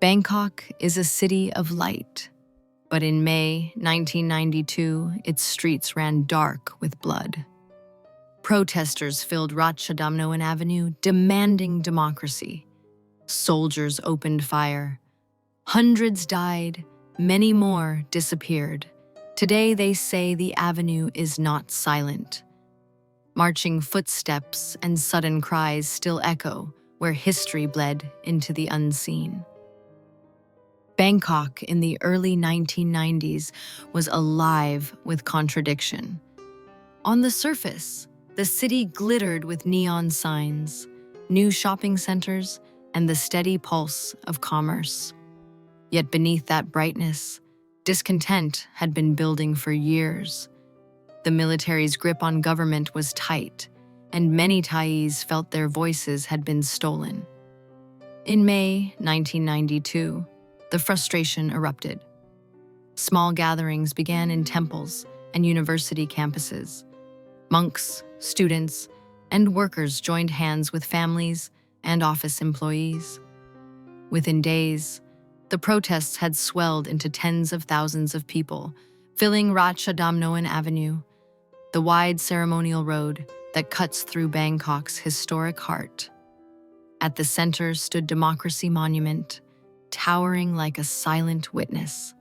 Bangkok is a city of light, but in May 1992, its streets ran dark with blood. Protesters filled Ratchadamnoen Avenue, demanding democracy. Soldiers opened fire. Hundreds died, many more disappeared. Today they say the avenue is not silent. Marching footsteps and sudden cries still echo where history bled into the unseen. Bangkok in the early 1990s was alive with contradiction. On the surface, the city glittered with neon signs, new shopping centers, and the steady pulse of commerce. Yet beneath that brightness, discontent had been building for years. The military's grip on government was tight, and many Thais felt their voices had been stolen. In May 1992, the frustration erupted. Small gatherings began in temples and university campuses. Monks, students, and workers joined hands with families and office employees. Within days, the protests had swelled into tens of thousands of people, filling Ratchadamnoen Avenue, the wide ceremonial road that cuts through Bangkok's historic heart. At the center stood Democracy Monument, towering like a silent witness.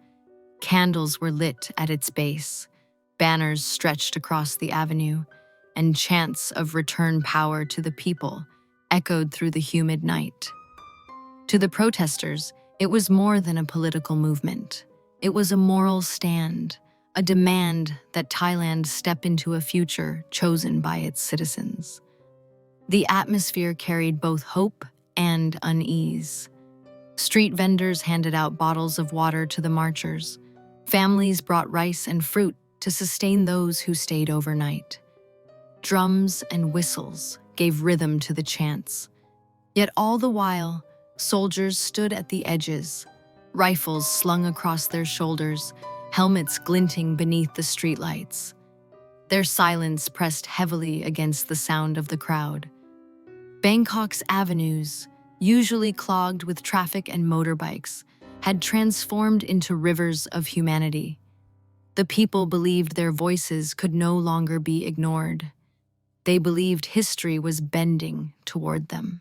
Candles were lit at its base, banners stretched across the avenue, and chants of "Return power to the people" echoed through the humid night. To the protesters, it was more than a political movement. It was a moral stand, a demand that Thailand step into a future chosen by its citizens. The atmosphere carried both hope and unease. Street vendors handed out bottles of water to the marchers. Families brought rice and fruit to sustain those who stayed overnight. Drums and whistles gave rhythm to the chants. Yet all the while, soldiers stood at the edges, rifles slung across their shoulders, helmets glinting beneath the streetlights. Their silence pressed heavily against the sound of the crowd. Bangkok's avenues, usually clogged with traffic and motorbikes, had transformed into rivers of humanity. The people believed their voices could no longer be ignored. They believed history was bending toward them.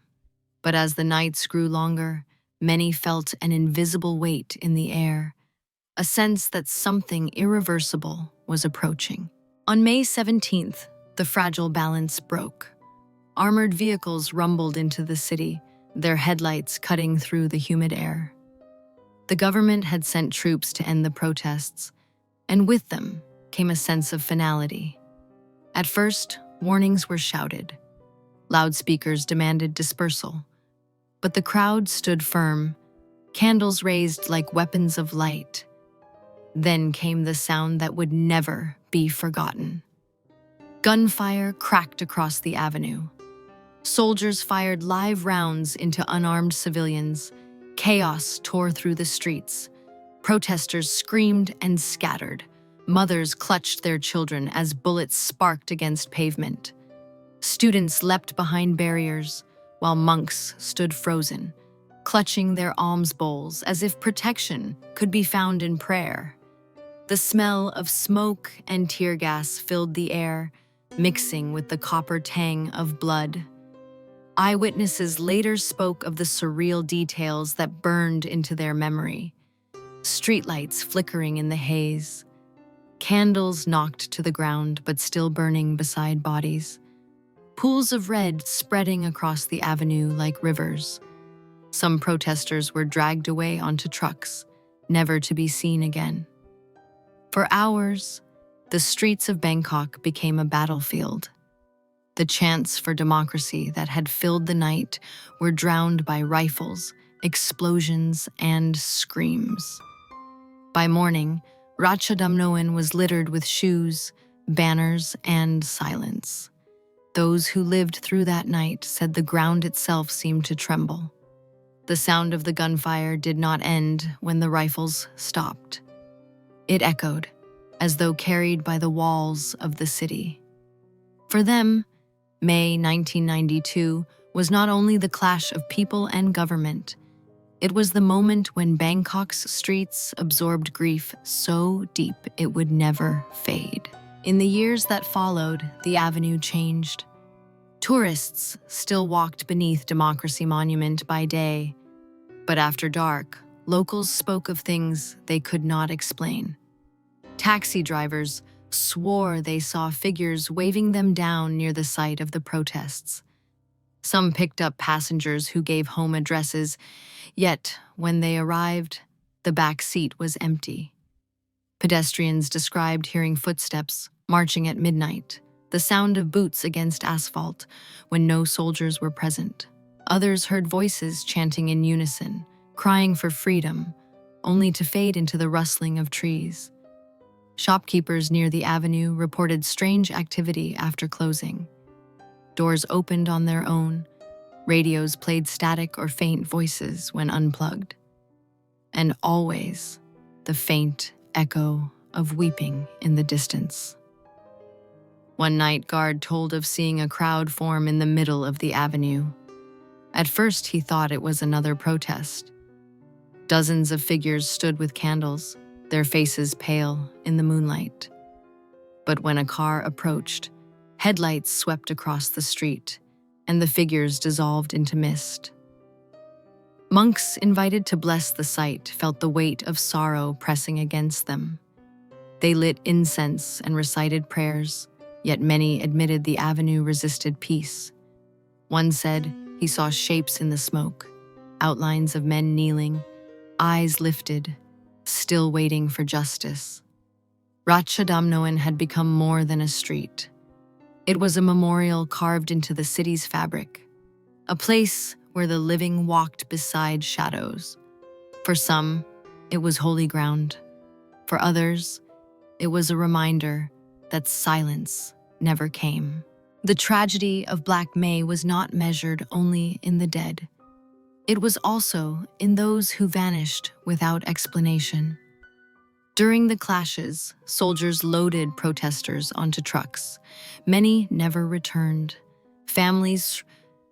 But as the nights grew longer, many felt an invisible weight in the air, a sense that something irreversible was approaching. On May 17th, the fragile balance broke. Armored vehicles rumbled into the city, their headlights cutting through the humid air. The government had sent troops to end the protests, and with them came a sense of finality. At first, warnings were shouted. Loudspeakers demanded dispersal. But the crowd stood firm, candles raised like weapons of light. Then came the sound that would never be forgotten. Gunfire cracked across the avenue. Soldiers fired live rounds into unarmed civilians. Chaos tore through the streets. Protesters screamed and scattered. Mothers clutched their children as bullets sparked against pavement. Students leapt behind barriers, while monks stood frozen, clutching their alms bowls as if protection could be found in prayer. The smell of smoke and tear gas filled the air, mixing with the copper tang of blood. Eyewitnesses later spoke of the surreal details that burned into their memory. Streetlights flickering in the haze. Candles knocked to the ground but still burning beside bodies. Pools of red spreading across the avenue like rivers. Some protesters were dragged away onto trucks, never to be seen again. For hours, the streets of Bangkok became a battlefield. The chants for democracy that had filled the night were drowned by rifles, explosions, and screams. By morning, Ratchadamnoen was littered with shoes, banners, and silence. Those who lived through that night said the ground itself seemed to tremble. The sound of the gunfire did not end when the rifles stopped. It echoed, as though carried by the walls of the city. For them, May 1992 was not only the clash of people and government, It was the moment when Bangkok's streets absorbed grief so deep it would never fade. In the years that followed, the avenue changed. Tourists still walked beneath Democracy Monument by day, but after dark, locals spoke of things they could not explain. Taxi drivers swore they saw figures waving them down near the site of the protests. Some picked up passengers who gave home addresses, yet when they arrived, the back seat was empty. Pedestrians described hearing footsteps marching at midnight, the sound of boots against asphalt when no soldiers were present. Others heard voices chanting in unison, crying for freedom, only to fade into the rustling of trees. Shopkeepers near the avenue reported strange activity after closing. Doors opened on their own, radios played static or faint voices when unplugged, and always the faint echo of weeping in the distance. One night guard told of seeing a crowd form in the middle of the avenue. At first he thought it was another protest. Dozens of figures stood with candles, their faces pale in the moonlight. But when a car approached, headlights swept across the street, and the figures dissolved into mist. Monks invited to bless the site felt the weight of sorrow pressing against them. They lit incense and recited prayers, yet many admitted the avenue resisted peace. One said he saw shapes in the smoke, outlines of men kneeling, eyes lifted, still waiting for justice. Ratchadamnoen had become more than a street. It was a memorial carved into the city's fabric, a place where the living walked beside shadows. For some, it was holy ground. For others, it was a reminder that silence never came. The tragedy of Black May was not measured only in the dead. It was also in those who vanished without explanation. During the clashes, soldiers loaded protesters onto trucks. Many never returned. Families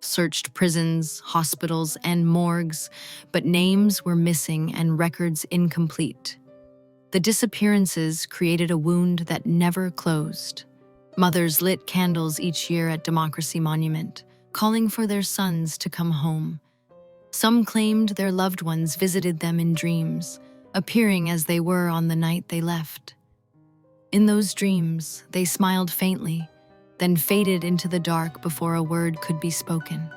searched prisons, hospitals, and morgues, but names were missing and records incomplete. The disappearances created a wound that never closed. Mothers lit candles each year at Democracy Monument, calling for their sons to come home. Some claimed their loved ones visited them in dreams, appearing as they were on the night they left. In those dreams, they smiled faintly, then faded into the dark before a word could be spoken.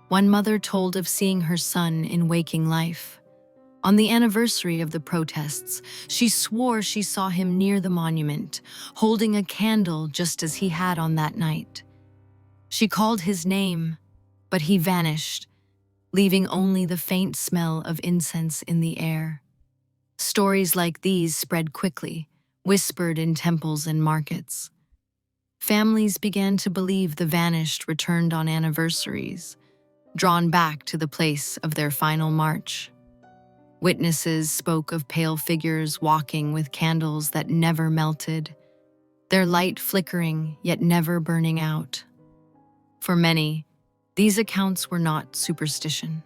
One mother told of seeing her son in waking life. On the anniversary of the protests, she swore she saw him near the monument, holding a candle just as he had on that night. She called his name, but he vanished, leaving only the faint smell of incense in the air. Stories like these spread quickly, whispered in temples and markets. Families began to believe the vanished returned on anniversaries, drawn back to the place of their final march. Witnesses spoke of pale figures walking with candles that never melted, their light flickering yet never burning out. For many, these accounts were not superstition.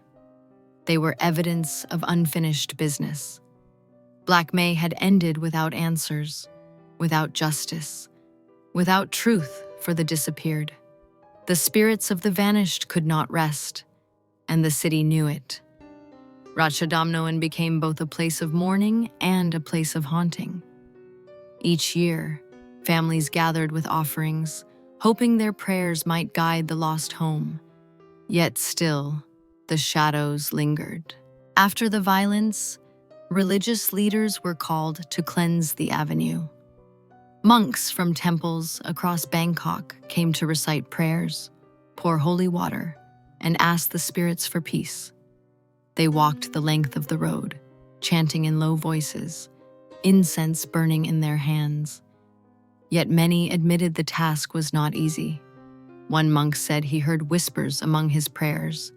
They were evidence of unfinished business. Black May had ended without answers, without justice, without truth for the disappeared. The spirits of the vanished could not rest, and the city knew it. Ratchadamnoen became both a place of mourning and a place of haunting. Each year, families gathered with offerings, hoping their prayers might guide the lost home. Yet still, the shadows lingered. After the violence, religious leaders were called to cleanse the avenue. Monks from temples across Bangkok came to recite prayers, pour holy water, and ask the spirits for peace. They walked the length of the road, chanting in low voices, incense burning in their hands. Yet many admitted the task was not easy. One monk said he heard whispers among his prayers,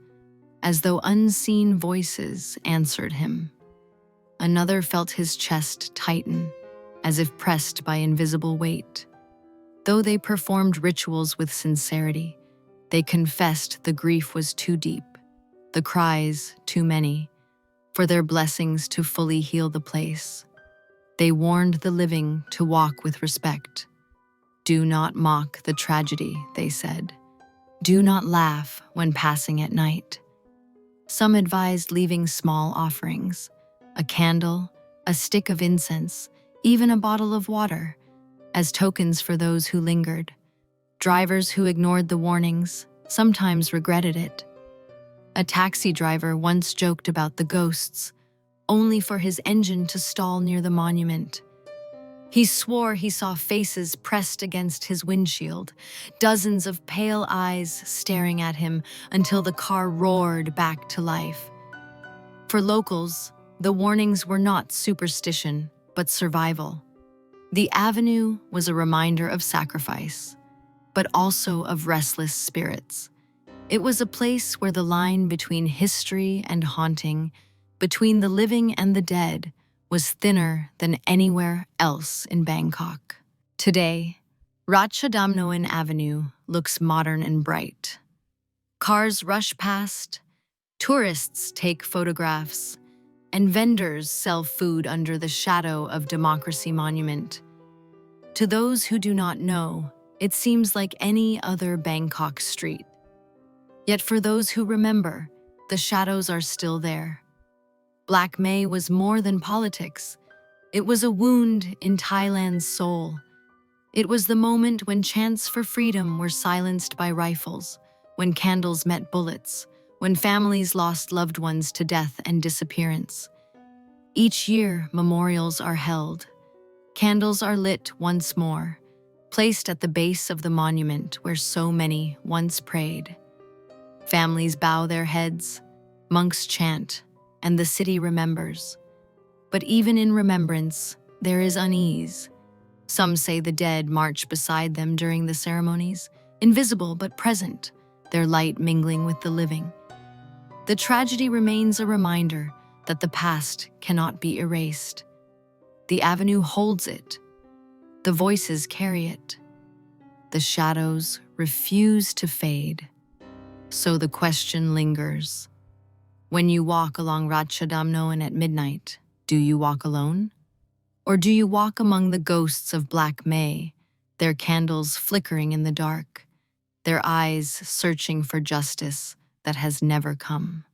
as though unseen voices answered him. Another felt his chest tighten, as if pressed by invisible weight. Though they performed rituals with sincerity, they confessed the grief was too deep, the cries too many, for their blessings to fully heal the place. They warned the living to walk with respect. Do not mock the tragedy, they said. Do not laugh when passing at night. Some advised leaving small offerings, a candle, a stick of incense, even a bottle of water, as tokens for those who lingered. Drivers who ignored the warnings sometimes regretted it. A taxi driver once joked about the ghosts, only for his engine to stall near the monument. He swore he saw faces pressed against his windshield, dozens of pale eyes staring at him until the car roared back to life. For locals, the warnings were not superstition, but survival. The avenue was a reminder of sacrifice, but also of restless spirits. It was a place where the line between history and haunting, between the living and the dead, was thinner than anywhere else in Bangkok. Today, Ratchadamnoen Avenue looks modern and bright. Cars rush past, tourists take photographs, and vendors sell food under the shadow of Democracy Monument. To those who do not know, it seems like any other Bangkok street. Yet for those who remember, the shadows are still there. Black May was more than politics. It was a wound in Thailand's soul. It was the moment when chants for freedom were silenced by rifles, when candles met bullets, when families lost loved ones to death and disappearance. Each year, memorials are held. Candles are lit once more, placed at the base of the monument where so many once prayed. Families bow their heads, monks chant, and the city remembers. But even in remembrance, there is unease. Some say the dead march beside them during the ceremonies, invisible but present, their light mingling with the living. The tragedy remains a reminder that the past cannot be erased. The avenue holds it. The voices carry it. The shadows refuse to fade. So the question lingers. When you walk along Ratchadamnoen at midnight, do you walk alone? Or do you walk among the ghosts of Black May, their candles flickering in the dark, their eyes searching for justice that has never come?